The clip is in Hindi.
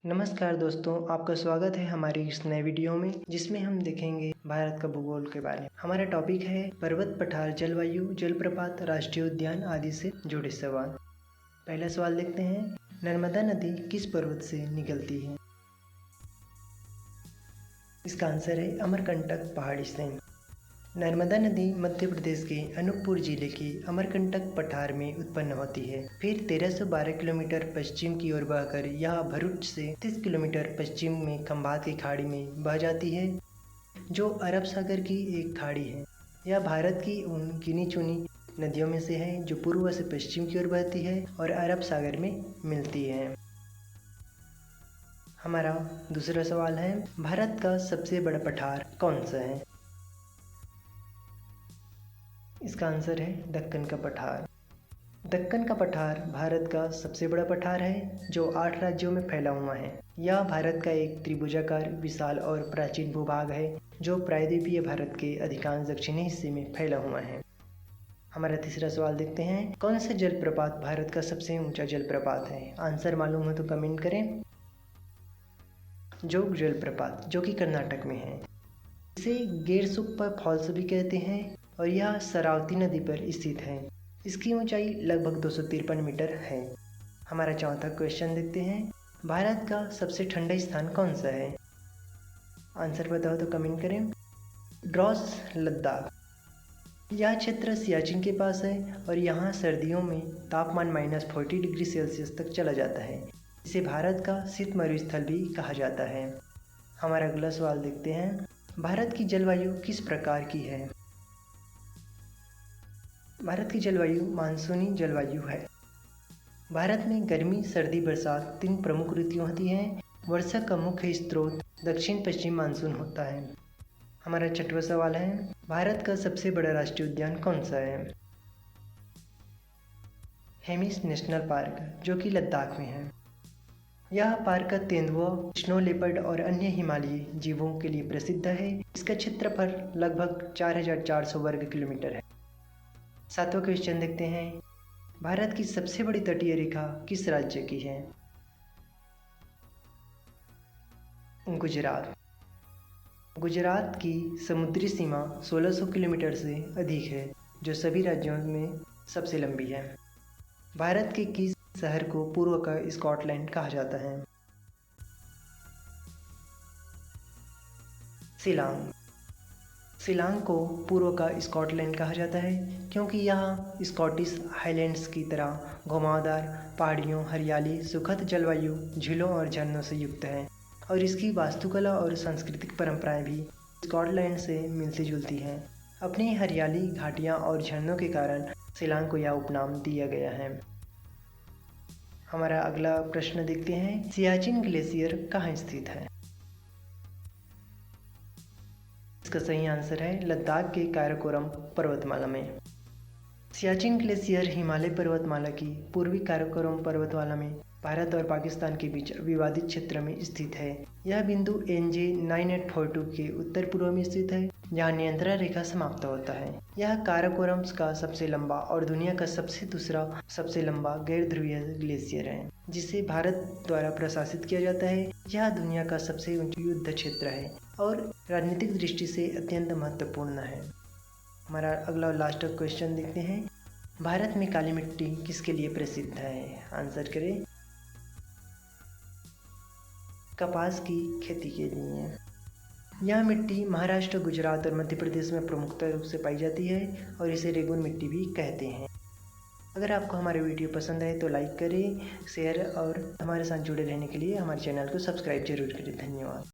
नमस्कार दोस्तों, आपका स्वागत है हमारी इस नए वीडियो में जिसमें हम देखेंगे भारत का भूगोल के बारे में। हमारा टॉपिक है पर्वत, पठार, जलवायु, जलप्रपात, राष्ट्रीय उद्यान आदि से जुड़े सवाल। पहला सवाल देखते हैं, नर्मदा नदी किस पर्वत से निकलती है? इसका आंसर है अमरकंटक पहाड़ी से। नर्मदा नदी मध्य प्रदेश के अनूपपुर जिले के अमरकंटक पठार में उत्पन्न होती है। फिर 1312 किलोमीटर पश्चिम की ओर बहकर यह भरूच से 30 किलोमीटर पश्चिम में खंभात की खाड़ी में बह जाती है, जो अरब सागर की एक खाड़ी है। यह भारत की उन गिनी चुनी नदियों में से है जो पूर्व से पश्चिम की ओर बहती है और अरब सागर में मिलती है। हमारा दूसरा सवाल है, भारत का सबसे बड़ा पठार कौन सा है? इसका आंसर है दक्कन का पठार। दक्कन का पठार भारत का सबसे बड़ा पठार है जो 8 राज्यों में फैला हुआ है। यह भारत का एक त्रिभुजाकार विशाल और प्राचीन भूभाग है जो प्रायद्वीपीय भारत के अधिकांश दक्षिणी हिस्से में फैला हुआ है। हमारा तीसरा सवाल देखते हैं, कौन सा जलप्रपात भारत का सबसे ऊंचा जलप्रपात है? आंसर मालूम हो तो कमेंट करें। जोग जलप्रपात, जो कि कर्नाटक में है। इसे गेरसुप्पा फॉल्स भी कहते हैं और यह शरावती नदी पर स्थित है। इसकी ऊंचाई लगभग 253 मीटर है। हमारा चौथा क्वेश्चन देखते हैं, भारत का सबसे ठंडा स्थान कौन सा है? आंसर पता हो तो कमेंट करें। ड्रॉस लद्दाख। यह क्षेत्र सियाचिन के पास है और यहाँ सर्दियों में तापमान -40 डिग्री सेल्सियस तक चला जाता है। इसे भारत का शीत मरुस्थल भी कहा जाता है। हमारा अगला सवाल देखते हैं, भारत की जलवायु किस प्रकार की है? भारत की जलवायु मानसूनी जलवायु है। भारत में गर्मी, सर्दी, बरसात 3 प्रमुख ऋतुएं होती हैं। वर्षा का मुख्य स्रोत दक्षिण पश्चिम मानसून होता है। हमारा छठवां सवाल है, भारत का सबसे बड़ा राष्ट्रीय उद्यान कौन सा है? हेमिस नेशनल पार्क, जो कि लद्दाख में है। यह पार्क तेंदुआ, स्नो लेपर्ड और अन्य हिमालयी जीवों के लिए प्रसिद्ध है। इसका क्षेत्रफल लगभग 4400 वर्ग किलोमीटर है। सातवां क्वेश्चन देखते हैं, भारत की सबसे बड़ी तटीय रेखा किस राज्य की है? गुजरात। गुजरात की समुद्री सीमा 1600 किलोमीटर से अधिक है, जो सभी राज्यों में सबसे लंबी है। भारत के किस शहर को पूर्व का स्कॉटलैंड कहा जाता है? शिलांग। शिलांग को पूर्व का स्कॉटलैंड कहा जाता है क्योंकि यहाँ स्कॉटिश हाईलैंड्स की तरह घुमावदार पहाड़ियों, हरियाली, सुखद जलवायु, झीलों और झरनों से युक्त है और इसकी वास्तुकला और सांस्कृतिक परंपराएं भी स्कॉटलैंड से मिलती जुलती हैं। अपनी हरियाली, घाटियाँ और झरनों के कारण शिलांग को यह उपनाम दिया गया है। हमारा अगला प्रश्न देखते हैं, सियाचिन ग्लेशियर कहाँ स्थित है? इसका सही आंसर है लद्दाख के काराकोरम पर्वतमाला में। सियाचिन ग्लेशियर हिमालय पर्वतमाला की पूर्वी काराकोरम पर्वतमाला में भारत और पाकिस्तान के बीच विवादित क्षेत्र में स्थित है। यह बिंदु NJ 9842 के उत्तर पूर्व में स्थित है, जहाँ नियंत्रण रेखा समाप्त होता है। यह काराकोरम का सबसे लंबा और दुनिया का दूसरा सबसे लंबा गैर ध्रुवीय ग्लेशियर है, जिसे भारत द्वारा प्रशासित किया जाता है। यह दुनिया का सबसे युद्ध क्षेत्र है और राजनीतिक दृष्टि से अत्यंत महत्वपूर्ण है। हमारा अगला लास्ट क्वेश्चन देखते हैं, भारत में काली मिट्टी किसके लिए प्रसिद्ध है? आंसर करें। कपास की खेती के लिए। यह मिट्टी महाराष्ट्र, गुजरात और मध्य प्रदेश में प्रमुखता रूप से पाई जाती है और इसे रेगुन मिट्टी भी कहते हैं। अगर आपको हमारे वीडियो पसंद आए तो लाइक करें, शेयर और हमारे साथ जुड़े रहने के लिए हमारे चैनल को सब्सक्राइब जरूर करें। धन्यवाद।